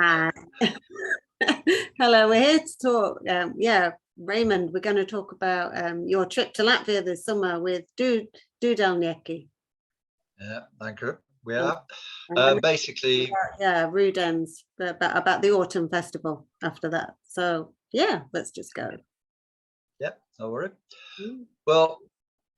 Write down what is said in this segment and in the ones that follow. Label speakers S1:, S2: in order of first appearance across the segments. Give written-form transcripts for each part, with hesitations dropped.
S1: Hi. Hello, we're here to talk. Raymond, we're going to talk about your trip to Latvia this summer with Jude Elniecki.
S2: Yeah, thank you. We are basically
S1: Raimonds about the autumn festival after that. So yeah, let's just go.
S2: Yeah, no worry. Well,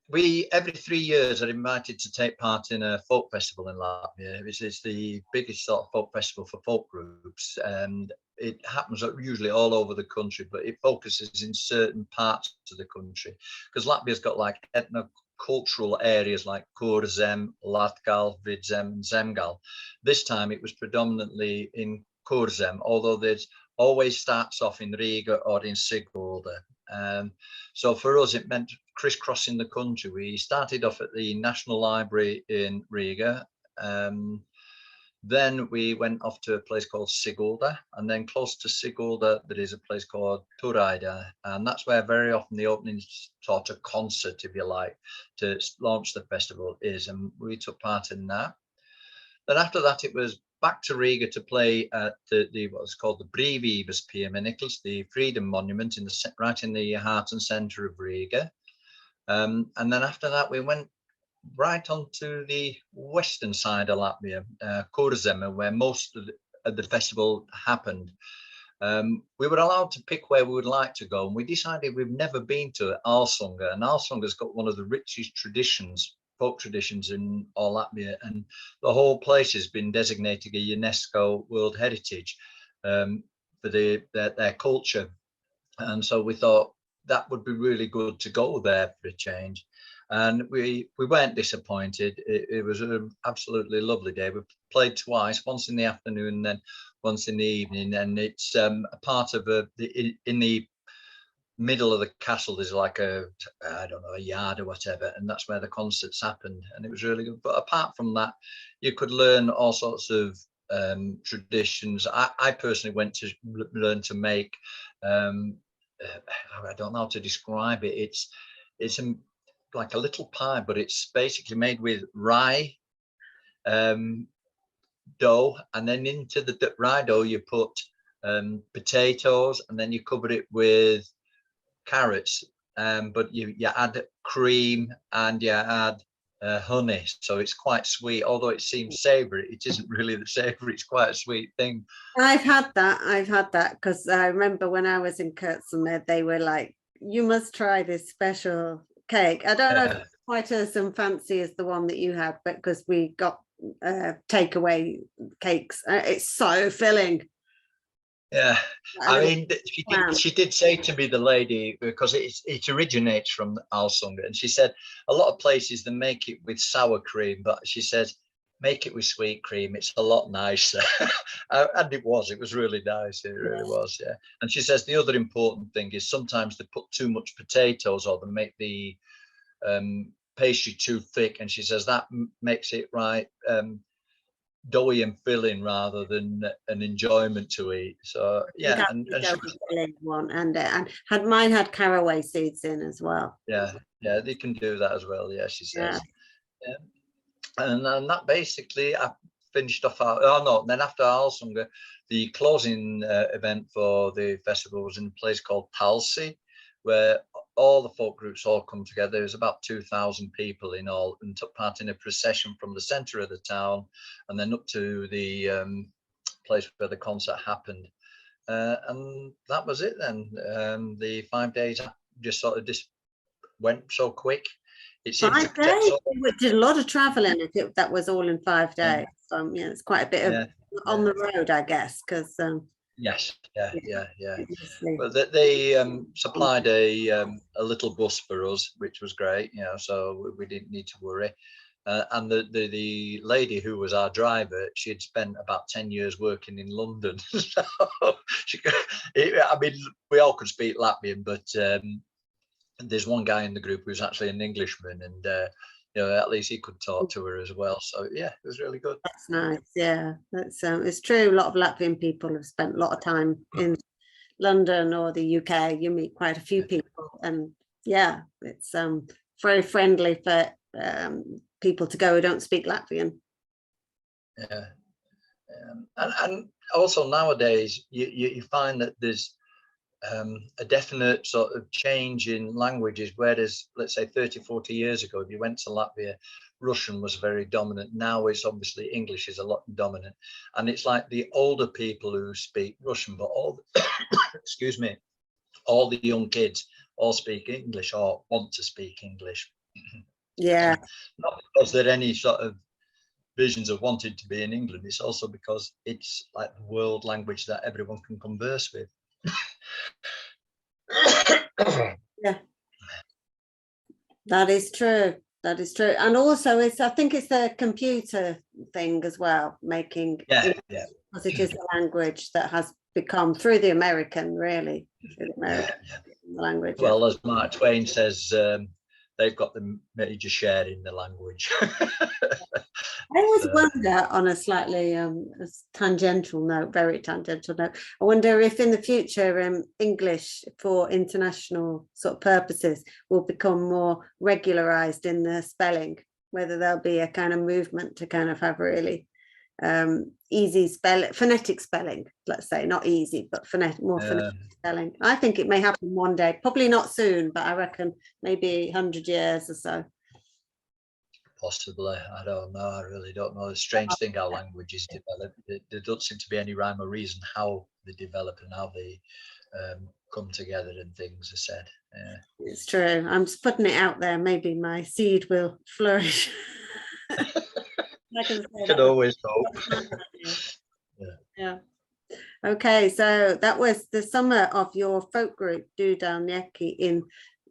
S2: we every 3 years are invited to take part in a folk festival in Latvia, which is the biggest sort of folk festival for folk groups, and it happens usually all over the country, but it focuses in certain parts of the country because Latvia's got like ethno-cultural areas like Kurzem, Latgal, Vidzem, and Zemgal. This time it was predominantly in Kurzem, although there's always starts off in Riga or in Sigulda. So for us, it meant crisscrossing the country. We started off at the National Library in Riga. Then we went off to a place called Sigulda, and then close to Sigulda, there is a place called Turaida, and that's where very often the opening sort of concert, if you like, to launch the festival is, and we took part in that. Then after that, it was back to Riga to play at the what's called the Apjumības piemineklis, the Freedom Monument right in the heart and centre of Riga. And then after that, we went right onto the western side of Latvia, Kurzeme, where most of the festival happened. We were allowed to pick where we would like to go, and we decided we've never been to Alsunga, and Alsunga's got one of the richest folk traditions in all Latvia, and the whole place has been designated a UNESCO World Heritage for their culture. And so we thought that would be really good to go there for a change. And we weren't disappointed. It was an absolutely lovely day. We played twice, once in the afternoon and then once in the evening. And it's a part of in the middle of the castle, there's like a yard or whatever, and that's where the concerts happened. And it was really good. But apart from that, you could learn all sorts of traditions. I personally went to learn to make, I don't know how to describe it. It's like a little pie, but it's basically made with rye dough, and then into the rye dough you put potatoes, and then you cover it with carrots, but you add cream and you add honey, so it's quite sweet. Although it seems savory, it isn't really the savory, it's quite a sweet thing.
S1: I've had that because I remember when I was in Kurtzen, they were like, you must try this special cake. I don't know if it's quite as fancy as the one that you had, but because we got takeaway cakes, it's so filling.
S2: Yeah, I mean, she did say to me, the lady, because it originates from Alsunga, and she said a lot of places they make it with sour cream, but she says make it with sweet cream, it's a lot nicer. And it was really nice, it really was, yeah. And she says the other important thing is sometimes they put too much potatoes, or they make the pastry too thick, and she says that makes it doughy and filling rather than an enjoyment to eat. So yeah, and
S1: mine had caraway seeds in as well.
S2: Yeah, they can do that as well. Yeah, she says. Yeah. And that basically I finished off. Then after Alsunga, the closing event for the festival was in a place called Talsi, where all the folk groups all come together. There's about 2,000 people in all, and took part in a procession from the centre of the town and then up to the place where the concert happened. And that was it then. The 5 days just went so quick. It seemed
S1: 5 days? We did a lot of travelling. That was all in 5 days. So it's quite a bit of on the road, I guess, because
S2: yes, yeah. But they supplied a little bus for us, which was great, so we didn't need to worry. And the lady who was our driver, she had spent about 10 years working in London. So we all could speak Latvian, but there's one guy in the group who's actually an Englishman, and at least he could talk to her as well. So yeah, it was really good.
S1: That's nice. Yeah, that's it's true. A lot of Latvian people have spent a lot of time in London or the UK. You meet quite a few people, and yeah, it's very friendly for people to go who don't speak Latvian.
S2: Yeah. And also nowadays you find that there's a definite sort of change in languages, whereas let's say 30-40 years ago, if you went to Latvia, Russian was very dominant. Now it's obviously English is a lot dominant, and it's like the older people who speak Russian, but all excuse me, all the young kids all speak English or want to speak English.
S1: Yeah.
S2: Not because there are any sort of visions of wanting to be in England, it's also because it's like the world language that everyone can converse with.
S1: Yeah, that is true. That is true. And also I think it's the computer thing as well, making
S2: yeah,
S1: because it is a language that has become through the American, really, through the American language.
S2: Well, as Mark Twain says, they've got the major share in the language.
S1: I always wonder, on a slightly tangential note, very tangential note, I wonder if in the future English for international sort of purposes will become more regularized in the spelling, whether there'll be a kind of movement to kind of have really easy phonetic spelling, let's say, not easy, but more phonetic spelling. I think it may happen one day, probably not soon, but I reckon maybe 100 years or so.
S2: Possibly, I don't know. I really don't know. The strange thing how languages develop. There don't seem to be any rhyme or reason how they develop and how they come together and things are said. Yeah.
S1: It's true. I'm just putting it out there. Maybe my seed will flourish. I can
S2: always hope.
S1: Yeah. Okay, so that was the summer of your folk group, Jude in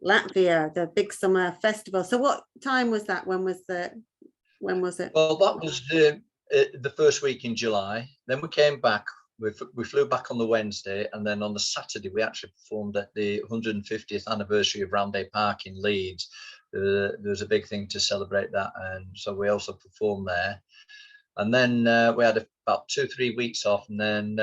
S1: Latvia, the big summer festival. So what time was that? When was it?
S2: Well, that was the first week in July. Then we came back. We flew back on the Wednesday, and then on the Saturday we actually performed at the 150th anniversary of Round Day Park in Leeds. There was a big thing to celebrate that, and so we also performed there. And then we had about 2-3 weeks off, and then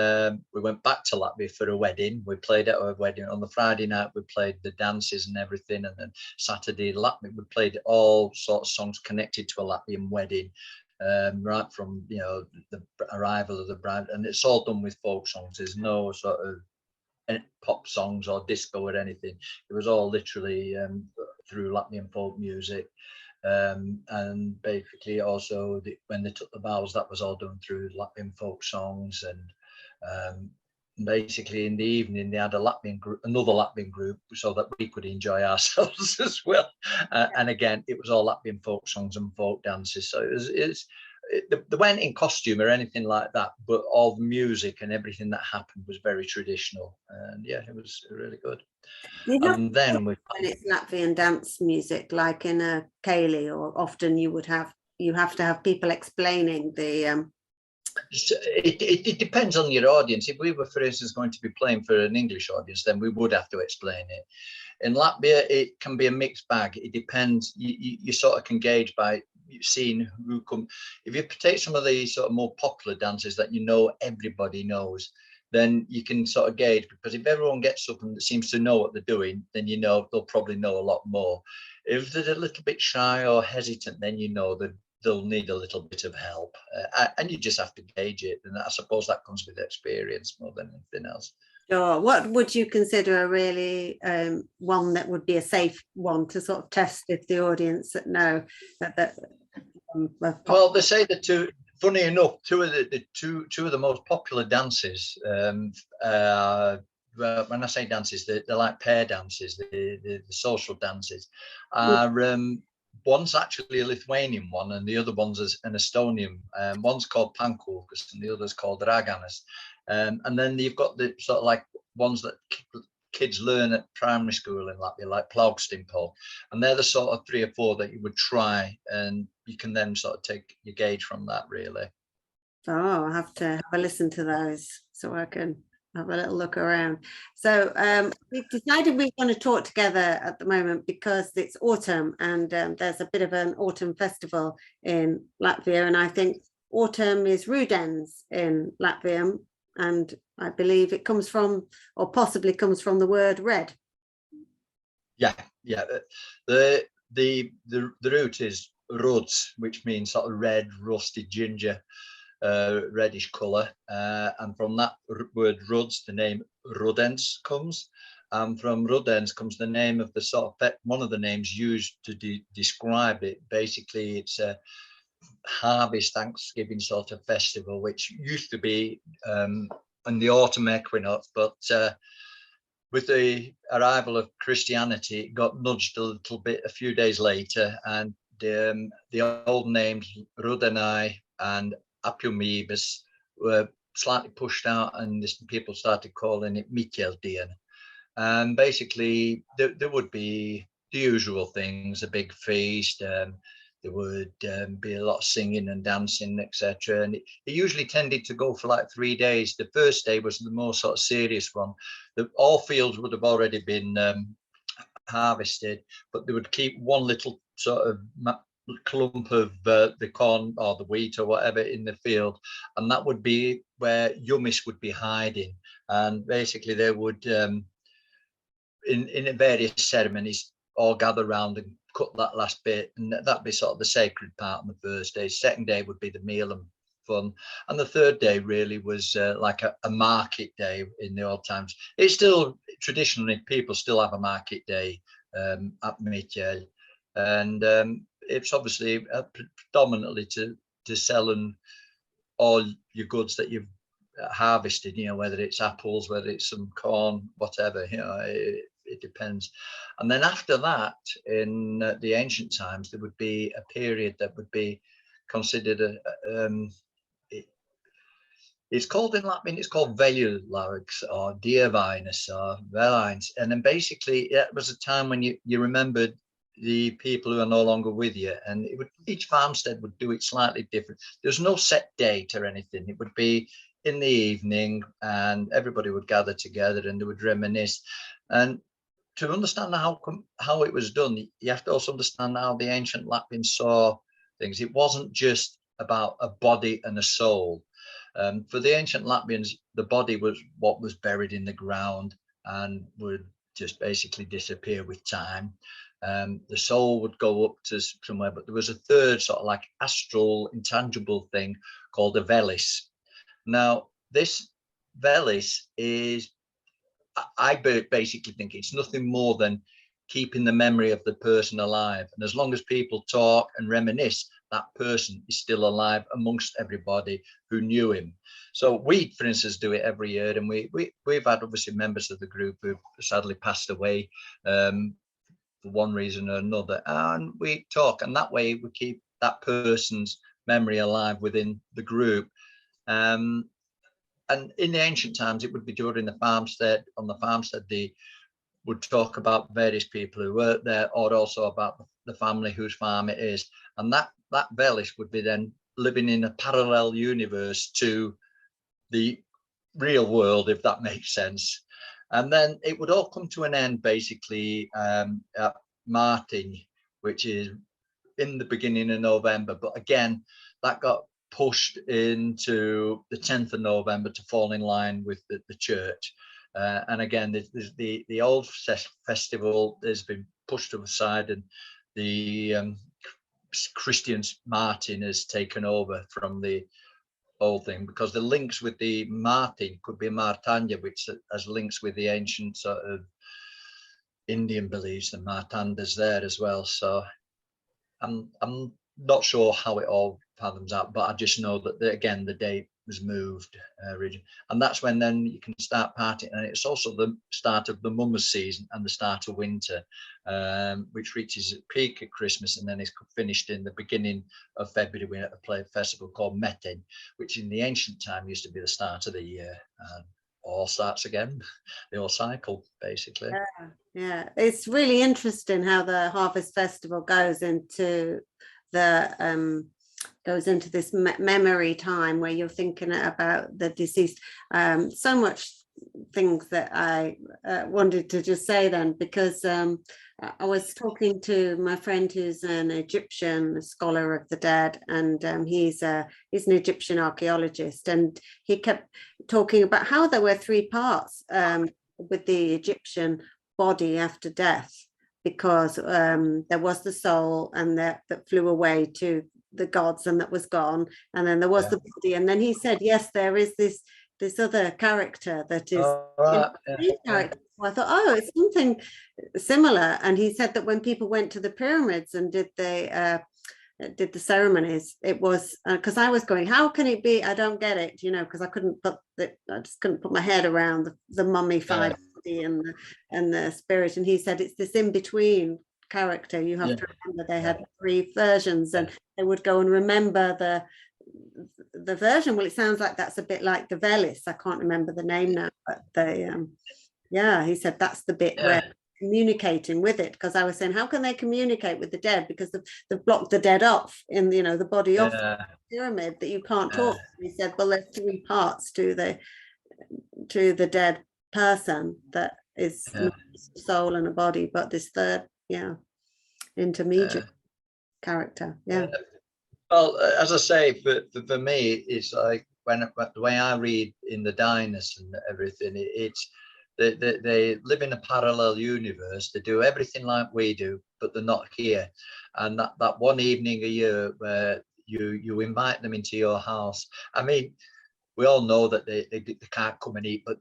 S2: we went back to Latvia for a wedding. We played at a wedding on the Friday night. We played the dances and everything, and then Saturday Latvia we played all sorts of songs connected to a Latvian wedding, right from the arrival of the bride, and it's all done with folk songs. There's no sort of pop songs or disco or anything. It was all literally through Latvian folk music. And basically also when they took the vows, that was all done through Latvian folk songs. And basically in the evening they had another Latvian group, so that we could enjoy ourselves as well. And again, it was all Latvian folk songs and folk dances. So they weren't in costume or anything like that, but all the music and everything that happened was very traditional. And yeah, it was really good. And then when
S1: it's Latvian dance music, like in a ceilidh, or often you have to have people explaining the
S2: it depends on your audience. If we were, for instance, going to be playing for an English audience, then we would have to explain it. In Latvia, it can be a mixed bag. It depends. You sort of can gauge by seeing who come. If you take some of the sort of more popular dances that everybody knows, then you can sort of gauge, because if everyone gets up and seems to know what they're doing, then they'll probably know a lot more. If they're a little bit shy or hesitant, then that they'll need a little bit of help, and you just have to gauge it. And I suppose that comes with experience more than anything else.
S1: Sure. What would you consider a really one that would be a safe one to sort of test if the audience know that
S2: well, they say the two. Funny enough, two of the most popular dances. When I say dances, they're like pair dances. The social dances are. One's actually a Lithuanian one, and the other one's an Estonian. One's called pankulkas, and the other's called raganas. And then you've got the sort of like ones that kids learn at primary school in Latvia, like plaukstimpo, and they're the sort of 3 or 4 that you would try, and you can then sort of take your gauge from that, really.
S1: Oh, I have to have a listen to those so I can have a little look around. So we've decided we're going to talk together at the moment because it's autumn, and there's a bit of an autumn festival in Latvia, and I think autumn is Rudens in Latvian, and I believe it comes from, or possibly comes from, the word red.
S2: Yeah. The root is ruds, which means sort of red, rusty ginger. reddish colour, and from that word ruds, the name Rudens comes. And from Rudens comes the name of the sort of one of the names used to describe it. Basically, it's a harvest Thanksgiving sort of festival, which used to be in the autumn equinox, but with the arrival of Christianity, it got nudged a little bit a few days later, and the old names Rudenai and Apjumības were slightly pushed out, and people started calling it Micheldian. And basically, there would be the usual things: a big feast. There would be a lot of singing and dancing, etc. And it usually tended to go for like 3 days. The first day was the more sort of serious one. All fields would have already been harvested, but they would keep one little sort of clump of the corn or the wheat or whatever in the field, and that would be where Yummis would be hiding. And basically, they would in various ceremonies all gather around and cut that last bit, and that'd be sort of the sacred part on the first day. Second day would be the meal and fun, and the third day really was like a market day in the old times. It's still traditionally people still have a market day at Michel, and it's obviously predominantly to sell and all your goods that you've harvested, you know, whether it's apples, whether it's some corn, whatever, you know, it depends. And then after that, in the ancient times, there would be a period that would be considered it's called in Latin, it's called Velulags or Diervinus or Velines. And then basically it was a time when you remembered the people who are no longer with you, and each farmstead would do it slightly different. There's no set date or anything. It would be in the evening, and everybody would gather together and they would reminisce. And to understand how it was done, you have to also understand how the ancient Latvians saw things. It wasn't just about a body and a soul. For the ancient Latvians, the body was what was buried in the ground and would just basically disappear with time. The soul would go up to somewhere, but there was a third sort of like astral, intangible thing called a velis. Now, this velis is, I basically think it's nothing more than keeping the memory of the person alive. And as long as people talk and reminisce, that person is still alive amongst everybody who knew him. So we, for instance, do it every year. And we've had obviously members of the group who sadly passed away for one reason or another. And we talk, and that way we keep that person's memory alive within the group. And in the ancient times, it would be during the farmstead. On the farmstead, they would talk about various people who worked there, or also about the family whose farm it is. And that Velis would be then living in a parallel universe to the real world, if that makes sense. And then it would all come to an end basically at Martin, which is in the beginning of November. But again, that got pushed into the 10th of November to fall in line with the church. And again, the old festival has been pushed to the side, and the Christians Martin has taken over from the old thing, because the links with the Martin could be Martanya, which has links with the ancient sort of Indian beliefs, and Martandas there as well. So I'm not sure how it all fathoms out, but I just know that again the date was moved and that's when then you can start partying. And it's also the start of the mummers season and the start of winter, which reaches its peak at Christmas, and then it's finished in the beginning of February when at a festival called Metin, which in the ancient time used to be the start of the year, and all starts again, the whole cycle basically.
S1: Yeah, it's really interesting how the harvest festival goes into this memory time where you're thinking about the deceased. So much things that I wanted to just say then, because I was talking to my friend who's an Egyptian scholar of the dead, and he's an Egyptian archaeologist, and he kept talking about how there were three parts with the Egyptian body after death, because there was the soul and that flew away to the gods and that was gone, and then there was the body, and then he said, yes, there is this other character that is character. So I thought, oh, it's something similar. And he said that when people went to the pyramids and did the ceremonies, it was because I was going, how can it be? I don't get it, because I just couldn't put my head around the mummified body and the spirit. And he said it's this in between character. You have to remember they had 3 versions, and they would go and remember the version. Well, it sounds like that's a bit like the Velis. I can't remember the name now, but he said that's the bit where communicating with it, because I was saying, how can they communicate with the dead, because they've blocked the dead off in the body of the pyramid, that you can't talk. He said, well, there's 3 parts to the dead person, that is not a soul and a body, but this third intermediate character.
S2: Well, as I say, for me, it's like the way I read in the Diners and everything, it's they live in a parallel universe. They do everything like we do, but they're not here. And that one evening a year where you invite them into your house. I mean, we all know that they can't come and eat, but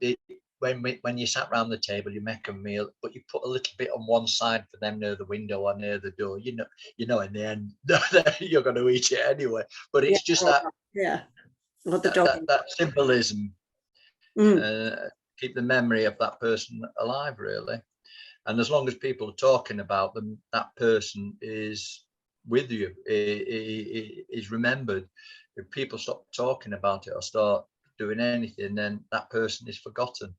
S2: when you sat around the table, you make a meal, but you put a little bit on one side for them near the window or near the door. In the end, you're going to eat it anyway. But it's just that symbolism. Keep the memory of that person alive, really. And as long as people are talking about them, that person is with you, is remembered. If people stop talking about it or start doing anything, then that person is forgotten.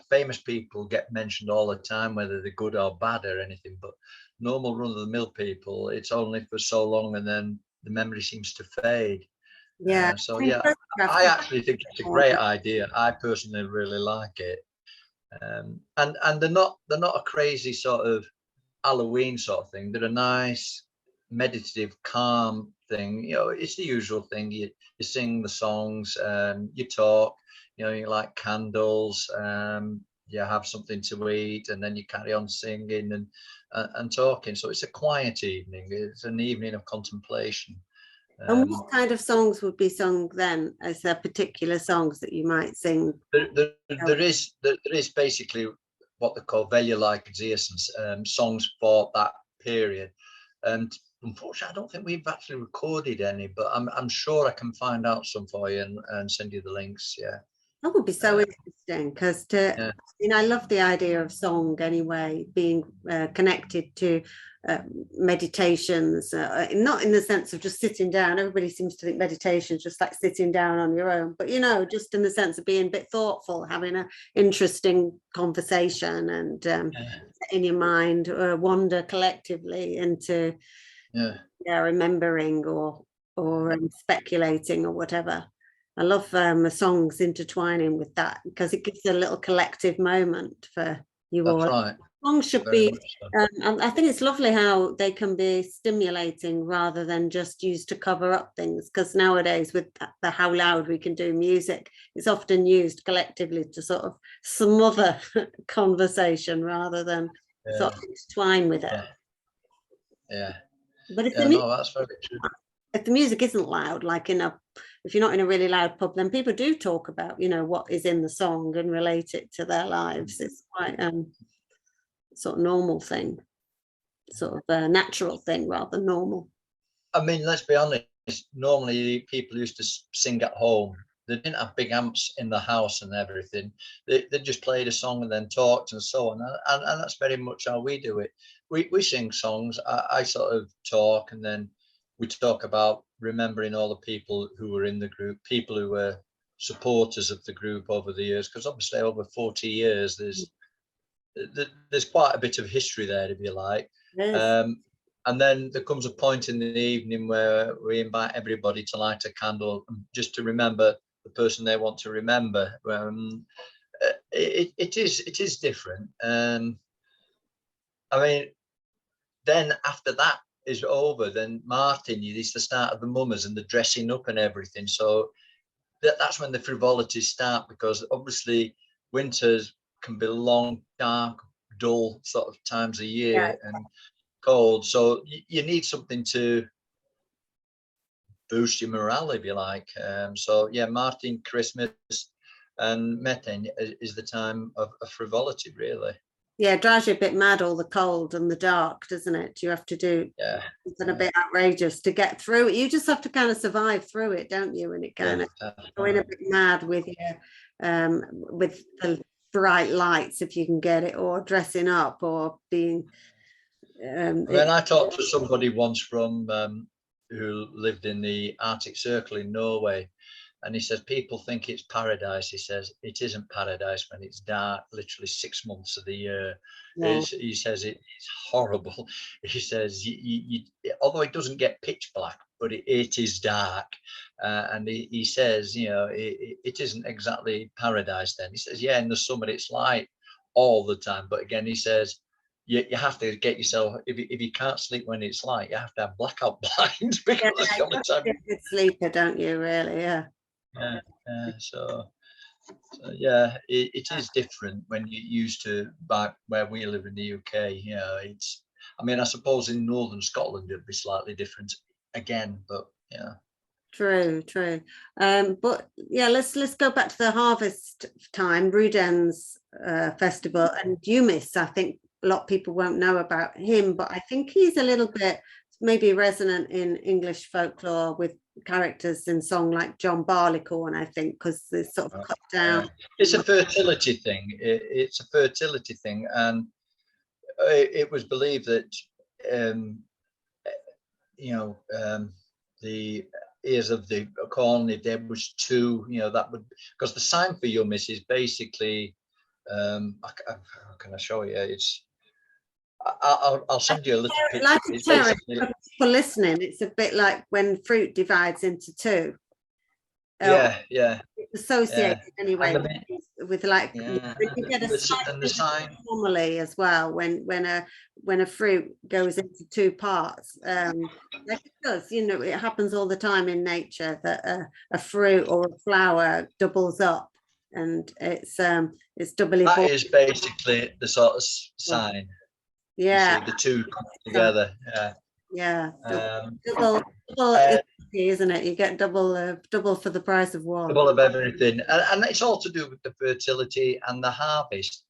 S2: Famous people get mentioned all the time, whether they're good or bad or anything, but normal run-of-the-mill people, it's only for so long, and then the memory seems to fade. I actually think it's a great idea. I personally really like it. And they're not a crazy sort of Halloween sort of thing. They're a nice, meditative, calm thing. It's the usual thing. You sing the songs, you talk, you light candles, you have something to eat, and then you carry on singing and talking. So it's a quiet evening. It's an evening of contemplation.
S1: And what kind of songs would be sung then? Is there particular songs that you might sing?
S2: There is basically what they call velja-like songs for that period. And unfortunately, I don't think we've actually recorded any, but I'm sure I can find out some for you and send you the links. Yeah.
S1: That would be so interesting, because I love the idea of song anyway, being connected to meditations, not in the sense of just sitting down. Everybody seems to think meditation is just like sitting down on your own, but just in the sense of being a bit thoughtful, having an interesting conversation, and in your mind wander collectively into remembering or speculating or whatever. I love songs intertwining with that, because it gives a little collective moment for you all.
S2: That's right.
S1: Songs should be, I think it's lovely how they can be stimulating rather than just used to cover up things, because nowadays with how loud we can do music, it's often used collectively to sort of smother conversation rather than sort of intertwine with it. But
S2: that's very true.
S1: If the music isn't loud, like if you're not in a really loud pub, then people do talk about, what is in the song and relate it to their lives. It's quite sort of normal thing, sort of a natural thing rather than normal.
S2: I mean, let's be honest, normally people used to sing at home. They didn't have big amps in the house and everything. They just played a song and then talked and so on. And that's very much how we do it. We sing songs. I sort of talk, and then we talk about remembering all the people who were in the group, people who were supporters of the group over the years, because obviously over 40 years, there's quite a bit of history there, if you like. And then there comes a point in the evening where we invite everybody to light a candle just to remember the person they want to remember. It is different. I mean, then after that is over, then Martin, it's the start of the mummers and the dressing up and everything. So that's when the frivolities start, because obviously winters can be long, dark, dull sort of times of year and cold. So you need something to boost your morale, if you like. So yeah, Martin, Christmas, and Methane is the time of frivolity, really.
S1: Yeah, it drives you a bit mad, all the cold and the dark, doesn't it? You have to do something a bit outrageous to get through it. You just have to kind of survive through it, don't you? And it kind of going a bit mad with with the bright lights, if you can get it, or dressing up, or being.
S2: I talked to somebody once from who lived in the Arctic Circle in Norway. And he says, people think it's paradise. He says, it isn't paradise when it's dark, literally 6 months of the year. Yeah. He says, it's horrible. He says, although it doesn't get pitch black, but it is dark. And he says, you know, it isn't exactly paradise then. He says, yeah, in the summer it's light all the time. But again, he says, you have to get yourself, if you can't sleep when it's light, you have to have blackout blinds, because it's the only time.
S1: You're a good sleeper, don't you, really? Yeah.
S2: So yeah, it is different when you're used to back where we live in the UK. You know, it's, I mean, I suppose in northern Scotland it'd be slightly different again, but yeah.
S1: True. But yeah, let's go back to the harvest time, Rudens festival, and Abjumidas. I think a lot of people won't know about him, but I think he's a little bit maybe resonant in English folklore with characters in song like John Barleycorn, I think, because they're sort of cut down.
S2: It's a fertility thing. It's a fertility thing, and it was believed that the ears of the corn, if there was two, you know, that would, because the sign for Abjumidas is basically, how can I show you? It's, I'll send you a little picture.
S1: Like a terrace, for listening, it's a bit like when fruit divides into two.
S2: Yeah.
S1: It's associated anyway with like, you get a
S2: sign
S1: anomaly as well when a fruit goes into two parts. Like it does, you know, it happens all the time in nature that a fruit or a flower doubles up, and it's doubly.
S2: That is basically the sort of sign.
S1: Yeah,
S2: the two come together.
S1: Double, isn't it? You get double for the price of one.
S2: Double of everything, and it's all to do with the fertility and the harvest,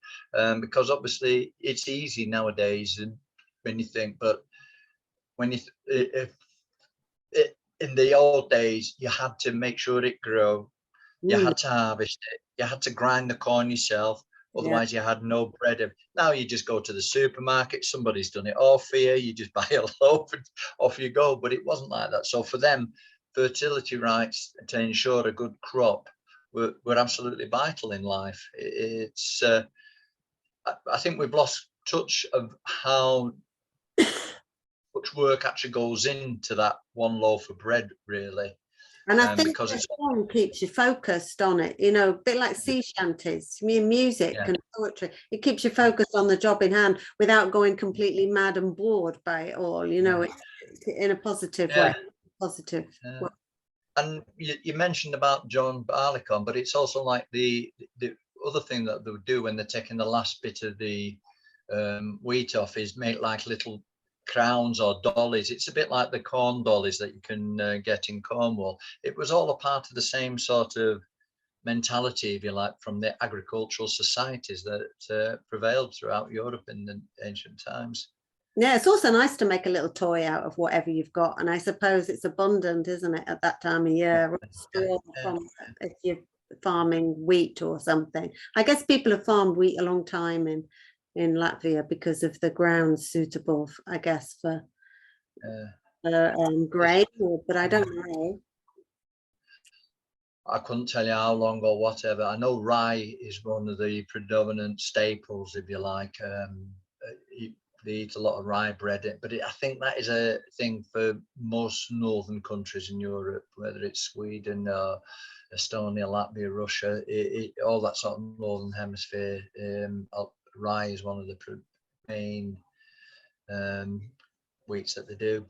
S2: because obviously it's easy nowadays, and when you think, but when you in the old days, you had to make sure it grew, you had to harvest it, you had to grind the corn yourself. Otherwise, you had no bread. Now you just go to the supermarket, somebody's done it all for you, you just buy a loaf and off you go. But it wasn't like that. So for them, fertility rights to ensure a good crop were absolutely vital in life. It's I think we've lost touch of how much work actually goes into that one loaf of bread, really.
S1: And I think the song keeps you focused on it, you know, a bit like sea shanties, music and poetry. It keeps you focused on the job in hand without going completely mad and bored by it all, you know, it's in a positive way. Positive.
S2: And you mentioned about John Barleycorn, but it's also like the other thing that they would do when they're taking the last bit of the wheat off is make like little crowns or dollies. It's a bit like the corn dollies that you can get in Cornwall. It was all a part of the same sort of mentality, if you like, from the agricultural societies that prevailed throughout Europe in the ancient times.
S1: Yeah, it's also nice to make a little toy out of whatever you've got, and I suppose it's abundant, isn't it, at that time of year? If you're farming wheat or something. I guess people have farmed wheat a long time in Latvia because of the ground suitable, I guess, for grain, but I don't know.
S2: I couldn't tell you how long or whatever. I know rye is one of the predominant staples, if you like. They eat a lot of rye bread, but I think that is a thing for most northern countries in Europe, whether it's Sweden, Estonia, Latvia, Russia, all that sort of northern hemisphere. Rye is one of the main wheats that they do.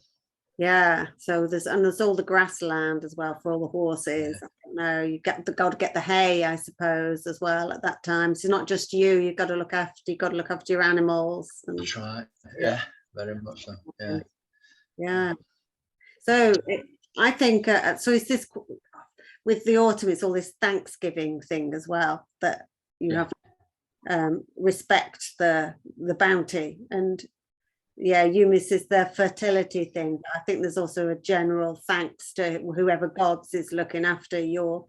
S1: Yeah, so there's all the grassland as well for all the horses. I don't know, you got to get the hay, I suppose, as well at that time. So not just you've got to look after your animals.
S2: That's right. Yeah, very much so. Yeah.
S1: So I think so. Is this with the autumn? It's all this Thanksgiving thing as well, that you have respect the bounty, and Yumis is the fertility thing. I think there's also a general thanks to whoever gods is looking after your.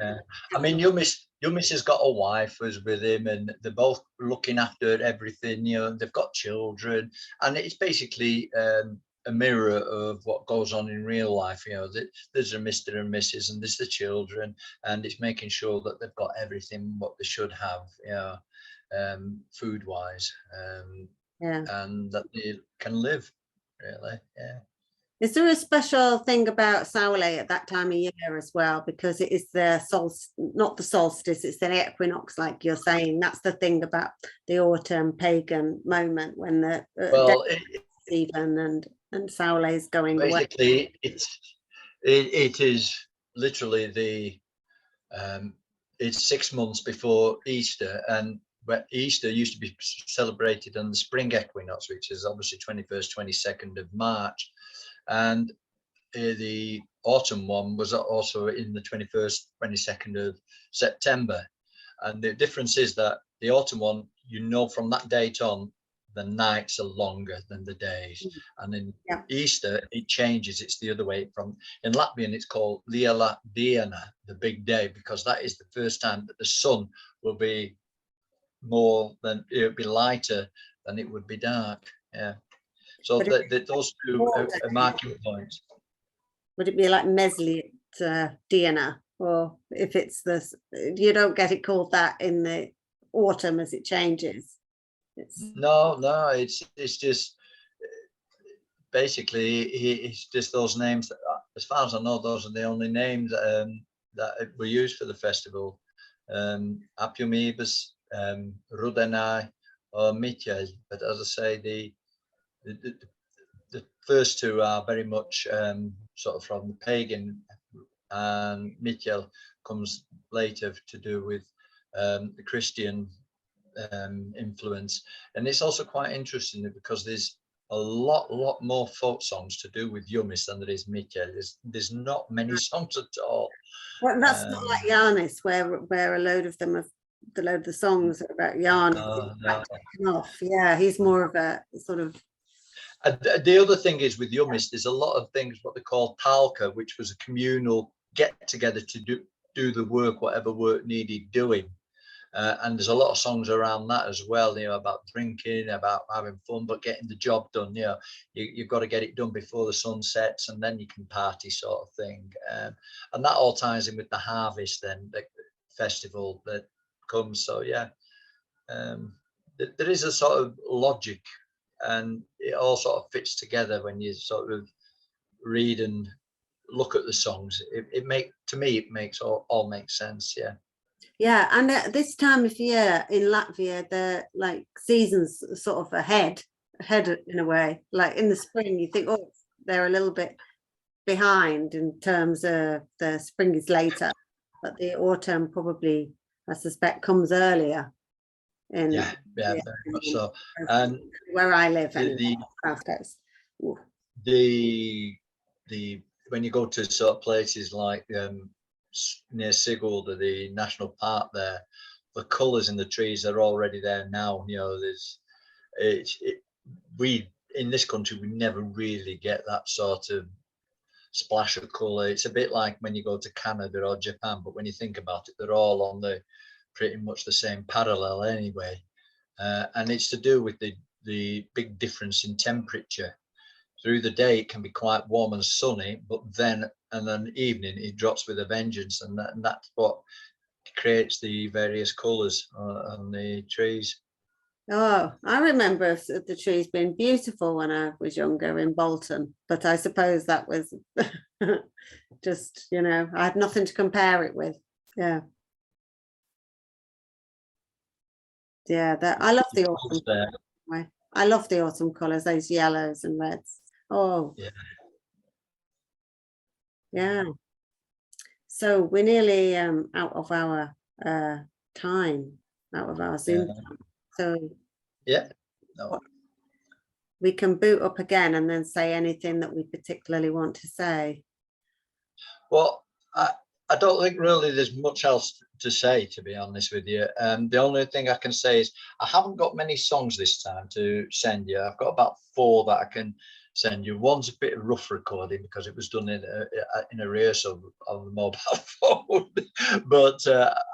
S2: I mean, Yumis has got a wife who's with him, and they're both looking after everything. You know, they've got children, and it's basically a mirror of what goes on in real life. You know, there's a Mr. and Mrs. and there's the children, and it's making sure that they've got everything what they should have. You know, food wise. And that they can live, really.
S1: Is there a special thing about Saule at that time of year as well? Because it is the not the solstice, it's the equinox, like you're saying. That's the thing about the autumn pagan moment when the even and Saule is going
S2: basically
S1: away.
S2: it is literally the it's 6 months before Easter, and Easter used to be celebrated on the spring equinox, which is obviously 21st, 22nd of March. And the autumn one was also in the 21st, 22nd of September. And the difference is that the autumn one, you know, from that date on, the nights are longer than the days. And in Easter, it changes. It's the other way. In Latvian, it's called Liela Diena, the big day, because that is the first time that the sun will be it would be lighter than it would be dark. So those two are marking points.
S1: Would it be like Mesliet Diena, or if it's this, you don't get it called that in the autumn as it changes?
S2: No, it's just basically it's just those names. As far as I know, those are the only names that were used for the festival. Apjumības, Rudenai, or Miķeļi. But as I say, the first two are very much sort of from the pagan, and Miķeļi comes later to do with the Christian influence. And it's also quite interesting because there's a lot more folk songs to do with Jumis than there is Miķeļi. There's not many songs at all.
S1: Well, that's not like Jānis, where a load of the songs are about Jānis. Yeah, he's more of a sort of.
S2: The other thing is with Jumis, there's a lot of things what they call talka, which was a communal get together to do the work, whatever work needed doing. And there's a lot of songs around that as well, you know, about drinking, about having fun, but getting the job done. You know, you've got to get it done before the sun sets, and then you can party, sort of thing. And that all ties in with the harvest, then the festival that comes. So there is a sort of logic, and it all sort of fits together when you sort of read and look at the songs. It makes all make sense.
S1: Yeah, and at this time of year in Latvia, the like seasons sort of ahead in a way. Like in the spring, you think, oh, they're a little bit behind in terms of the spring is later, but the autumn probably, I suspect, comes earlier. Very much so. And where I live, the South Coast.
S2: The when you go to sort of places like near Sigulda, the national park there, the colours in the trees are already there now. You know, we in this country we never really get that sort of splash of colour. It's a bit like when you go to Canada or Japan, but when you think about it, they're all on the pretty much the same parallel anyway. And it's to do with the big difference in temperature. Through the day it can be quite warm and sunny, but then evening it drops with a vengeance, and that's what creates the various colours on the trees.
S1: Oh, I remember the trees being beautiful when I was younger in Bolton, but I suppose that was just, you know, I had nothing to compare it with. I love the autumn. I love the autumn colours, those yellows and reds. Oh, yeah. So we're nearly out of our time, out of our Zoom time. So we can boot up again and then say anything that we particularly want to say.
S2: Well, I don't think really there's much else to say, to be honest with you. The only thing I can say is I haven't got many songs this time to send you. I've got about 4 that I can send you. One's a bit of rough recording because it was done in a rehearsal on the mobile phone, but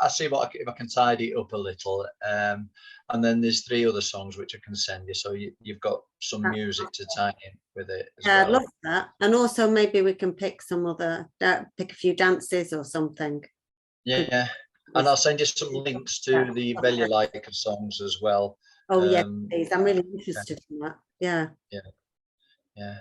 S2: I see if I can tidy it up a little. And then there's 3 other songs which I can send you, so you've got some music to tie in with it as
S1: Yeah, I'd
S2: well.
S1: love that. And also maybe we can pick pick a few dances or something.
S2: Yeah, and I'll send you some links to the Velja songs as well.
S1: Oh yeah, please. I'm really interested in that. Yeah.
S2: Yeah.